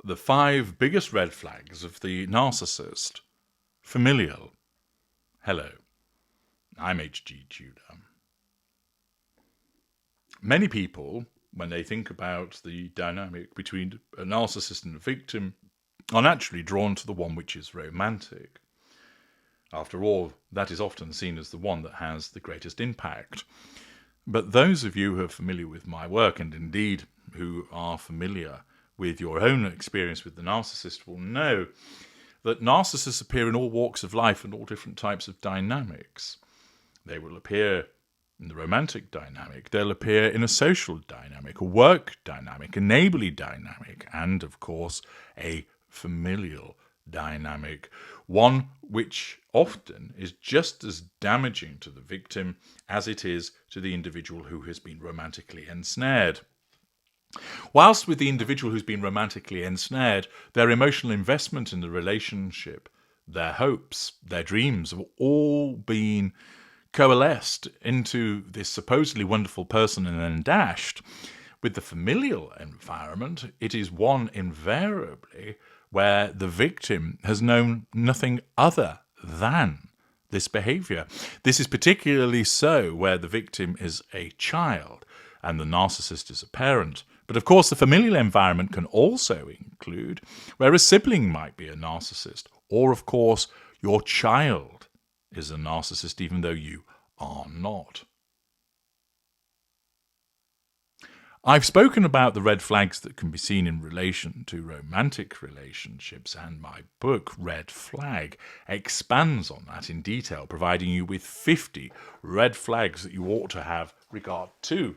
The 5 biggest red flags of the narcissist. Familial. Hello, I'm H.G. Tudor. Many people, when they think about the dynamic between a narcissist and a victim, are naturally drawn to the one which is romantic. After all, that is often seen as the one that has the greatest impact. But those of you who are familiar with my work, and indeed who are familiar with your own experience with the narcissist, will know that narcissists appear in all walks of life and all different types of dynamics. They will appear in the romantic dynamic, they'll appear in a social dynamic, a work dynamic, a neighbourly dynamic, and of course a familial dynamic, one which often is just as damaging to the victim as it is to the individual who has been romantically ensnared. Whilst with the individual who's been romantically ensnared, their emotional investment in the relationship, their hopes, their dreams have all been coalesced into this supposedly wonderful person and then dashed. With the familial environment, it is one invariably where the victim has known nothing other than this behaviour. This is particularly so where the victim is a child and the narcissist is a parent. But of course, the familial environment can also include where a sibling might be a narcissist, or of course, your child is a narcissist even though you are not. I've spoken about the red flags that can be seen in relation to romantic relationships, and my book, Red Flag, expands on that in detail, providing you with 50 red flags that you ought to have regard to.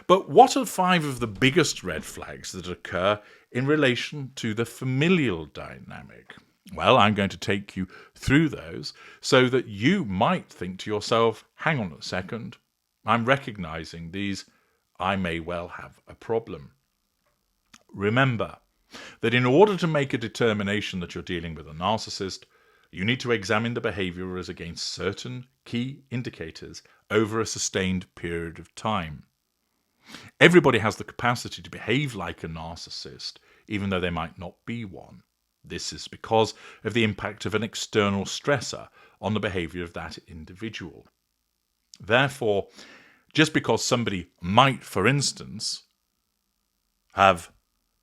But what are 5 of the biggest red flags that occur in relation to the familial dynamic? Well, I'm going to take you through those so that you might think to yourself, hang on a second, I'm recognizing these, I may well have a problem. Remember that in order to make a determination that you're dealing with a narcissist, you need to examine the behavior as against certain key indicators over a sustained period of time. Everybody has the capacity to behave like a narcissist, even though they might not be one. This is because of the impact of an external stressor on the behavior of that individual. Therefore, just because somebody might, for instance, have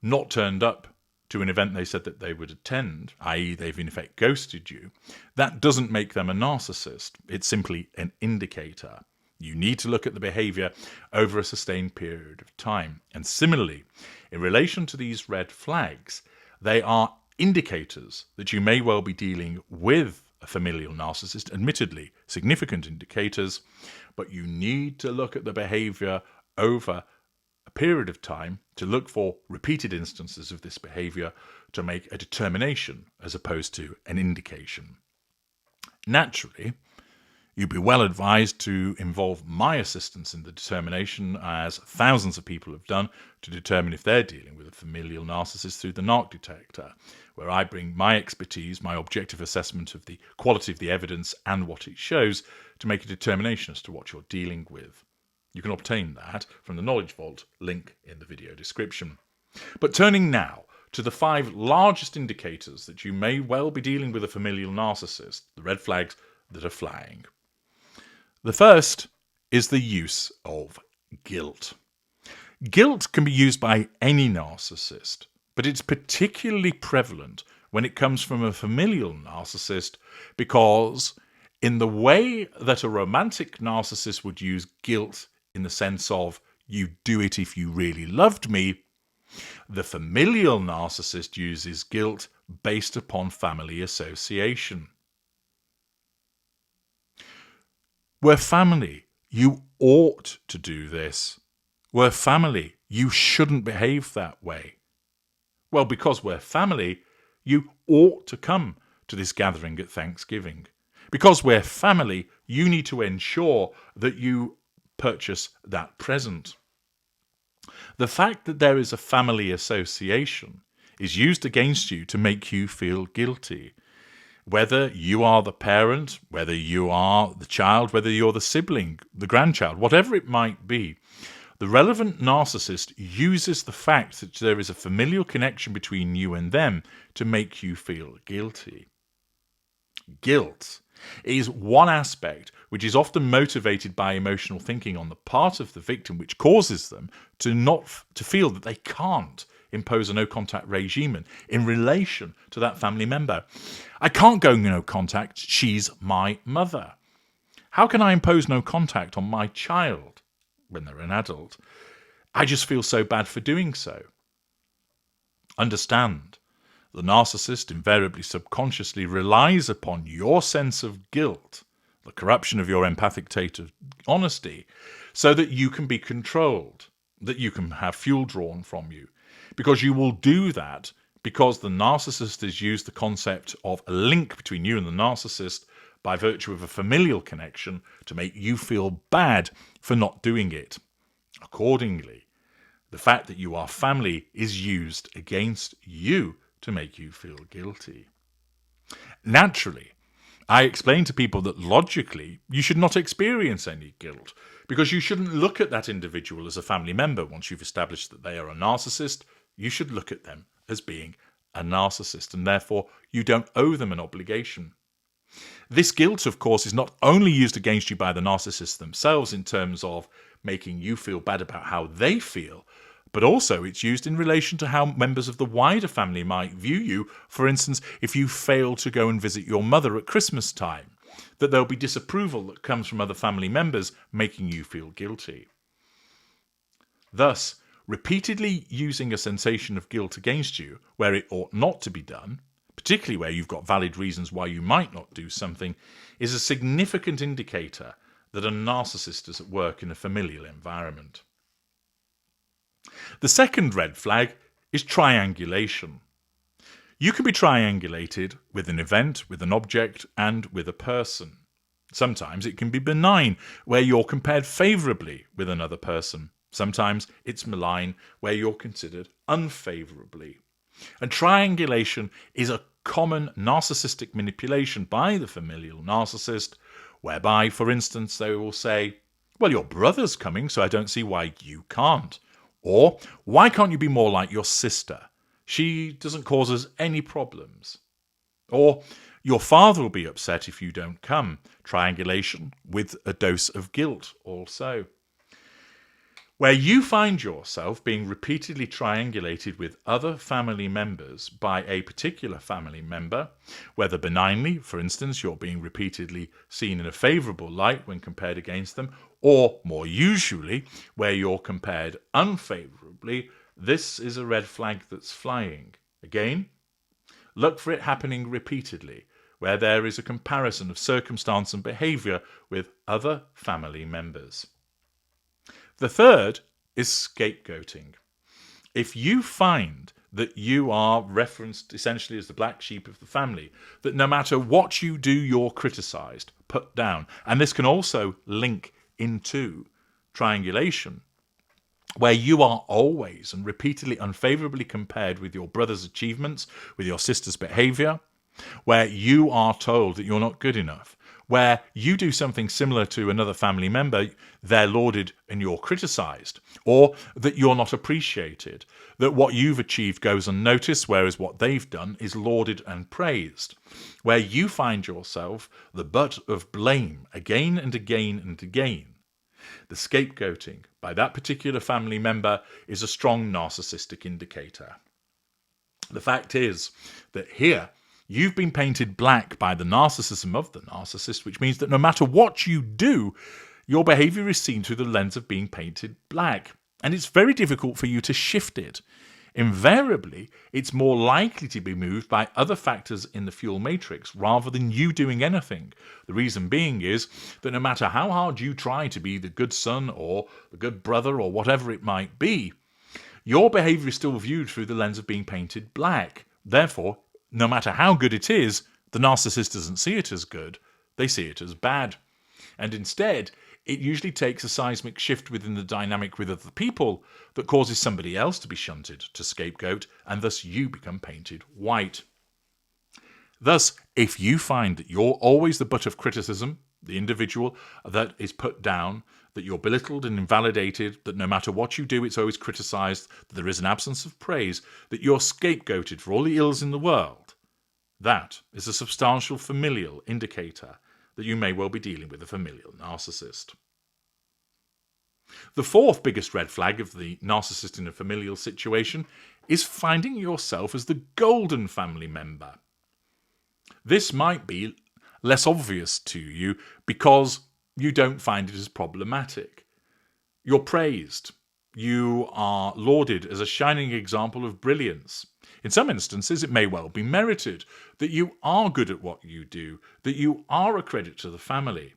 not turned up to an event they said that they would attend, i.e. they've in effect ghosted you, that doesn't make them a narcissist. It's simply an indicator. You need to look at the behavior over a sustained period of time. And similarly, in relation to these red flags, they are indicators that you may well be dealing with a familial narcissist, admittedly significant indicators, but you need to look at the behavior over a period of time to look for repeated instances of this behavior to make a determination as opposed to an indication. Naturally, you'd be well advised to involve my assistance in the determination, as thousands of people have done, to determine if they're dealing with a familial narcissist through the narc detector, where I bring my expertise, my objective assessment of the quality of the evidence and what it shows to make a determination as to what you're dealing with. You can obtain that from the Knowledge Vault link in the video description. But turning now to the 5 largest indicators that you may well be dealing with a familial narcissist, the red flags that are flying. The first is the use of guilt. Guilt can be used by any narcissist, but it's particularly prevalent when it comes from a familial narcissist because in the way that a romantic narcissist would use guilt in the sense of, you do it if you really loved me, the familial narcissist uses guilt based upon family association. We're family. You ought to do this. We're family. You shouldn't behave that way. Well, because we're family, you ought to come to this gathering at Thanksgiving. Because we're family, you need to ensure that you purchase that present. The fact that there is a family association is used against you to make you feel guilty. Whether you are the parent, whether you are the child, whether you're the sibling, the grandchild, whatever it might be, The relevant narcissist uses the fact that there is a familial connection between you and them to make you feel guilty. Guilt is one aspect which is often motivated by emotional thinking on the part of the victim, which causes them to feel that they can't impose a no-contact regime in relation to that family member. I can't go no contact, she's my mother. How can I impose no contact on my child when they're an adult? I just feel so bad for doing so. Understand, the narcissist invariably subconsciously relies upon your sense of guilt, the corruption of your empathic state of honesty, so that you can be controlled, that you can have fuel drawn from you. Because you will do that because the narcissist has used the concept of a link between you and the narcissist by virtue of a familial connection to make you feel bad for not doing it. Accordingly, the fact that you are family is used against you to make you feel guilty. Naturally, I explain to people that logically you should not experience any guilt because you shouldn't look at that individual as a family member. Once you've established that they are a narcissist, you should look at them as being a narcissist, and therefore you don't owe them an obligation. This guilt, of course, is not only used against you by the narcissists themselves in terms of making you feel bad about how they feel, but also it's used in relation to how members of the wider family might view you. For instance, if you fail to go and visit your mother at Christmas time, that there'll be disapproval that comes from other family members making you feel guilty. Thus, repeatedly using a sensation of guilt against you where it ought not to be done, particularly where you've got valid reasons why you might not do something, is a significant indicator that a narcissist is at work in a familial environment. The second red flag is triangulation. You can be triangulated with an event, with an object, and with a person. Sometimes it can be benign, where you're compared favourably with another person. Sometimes it's malign, where you're considered unfavourably. And triangulation is a common narcissistic manipulation by the familial narcissist, whereby, for instance, they will say, well, your brother's coming, so I don't see why you can't. Or, why can't you be more like your sister? She doesn't cause us any problems. Or, your father will be upset if you don't come. Triangulation with a dose of guilt also. Where you find yourself being repeatedly triangulated with other family members by a particular family member, whether benignly, for instance, you're being repeatedly seen in a favourable light when compared against them, or more usually, where you're compared unfavourably, this is a red flag that's flying. Again, look for it happening repeatedly, where there is a comparison of circumstance and behaviour with other family members. The third is scapegoating. If you find that you are referenced essentially as the black sheep of the family, that no matter what you do, you're criticised, put down, and this can also link into triangulation, where you are always and repeatedly unfavourably compared with your brother's achievements, with your sister's behaviour, where you are told that you're not good enough, where you do something similar to another family member, they're lauded and you're criticised, or that you're not appreciated, that what you've achieved goes unnoticed, whereas what they've done is lauded and praised, where you find yourself the butt of blame again and again and again. The scapegoating by that particular family member is a strong narcissistic indicator. The fact is that here, you've been painted black by the narcissism of the narcissist, which means that no matter what you do, your behaviour is seen through the lens of being painted black. And it's very difficult for you to shift it. Invariably, it's more likely to be moved by other factors in the fuel matrix rather than you doing anything. The reason being is that no matter how hard you try to be the good son or the good brother or whatever it might be, your behaviour is still viewed through the lens of being painted black. Therefore, no matter how good it is, the narcissist doesn't see it as good, they see it as bad. And instead, it usually takes a seismic shift within the dynamic with other people that causes somebody else to be shunted to scapegoat, and thus you become painted white. Thus, if you find that you're always the butt of criticism, The individual that is put down, that you're belittled and invalidated, that no matter what you do, it's always criticised, that there is an absence of praise, that you're scapegoated for all the ills in the world. That is a substantial familial indicator that you may well be dealing with a familial narcissist. The fourth biggest red flag of the narcissist in a familial situation is finding yourself as the golden family member. This might be less obvious to you because you don't find it as problematic. You're praised. You are lauded as a shining example of brilliance. In some instances, it may well be merited that you are good at what you do, that you are a credit to the family.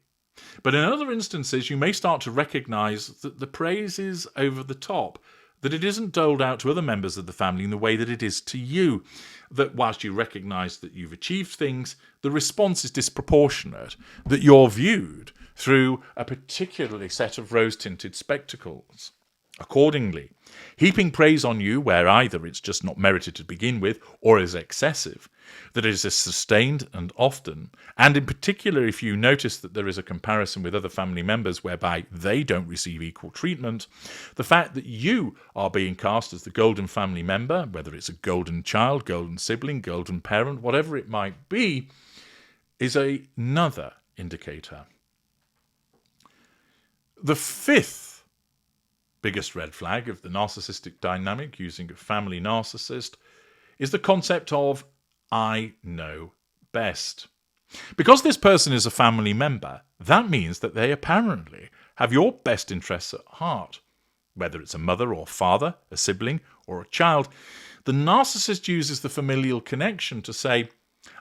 But in other instances, you may start to recognise that the praise is over the top, that it isn't doled out to other members of the family in the way that it is to you, that whilst you recognise that you've achieved things, the response is disproportionate, that you're viewed through a particularly set of rose-tinted spectacles. Accordingly, heaping praise on you where either it's just not merited to begin with or is excessive, that it is sustained and often, and in particular if you notice that there is a comparison with other family members whereby they don't receive equal treatment, the fact that you are being cast as the golden family member, whether it's a golden child, golden sibling, golden parent, whatever it might be, is another indicator. The fifth biggest red flag of the narcissistic dynamic using a family narcissist is the concept of I know best. Because this person is a family member, that means that they apparently have your best interests at heart. Whether it's a mother or father, a sibling or a child, the narcissist uses the familial connection to say,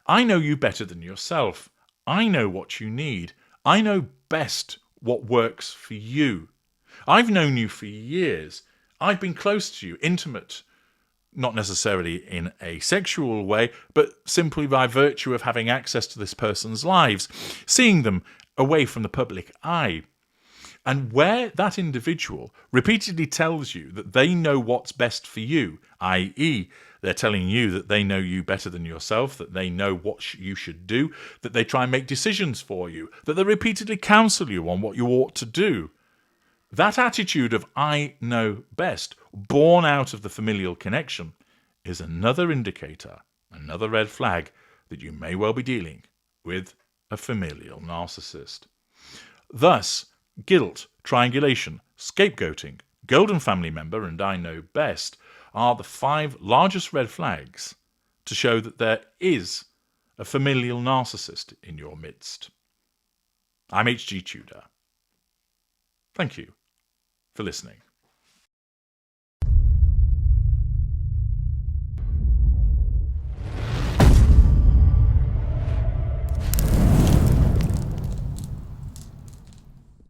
I know you better than yourself. I know what you need. I know best what works for you. I've known you for years. I've been close to you, intimate, not necessarily in a sexual way, but simply by virtue of having access to this person's lives, seeing them away from the public eye. And where that individual repeatedly tells you that they know what's best for you, i.e., they're telling you that they know you better than yourself, that they know what you should do, that they try and make decisions for you, that they repeatedly counsel you on what you ought to do. That attitude of I know best, born out of the familial connection, is another indicator, another red flag that you may well be dealing with a familial narcissist. Thus, guilt, triangulation, scapegoating, golden family member, and I know best are the 5 largest red flags to show that there is a familial narcissist in your midst. I'm H.G. Tudor. Thank you for listening.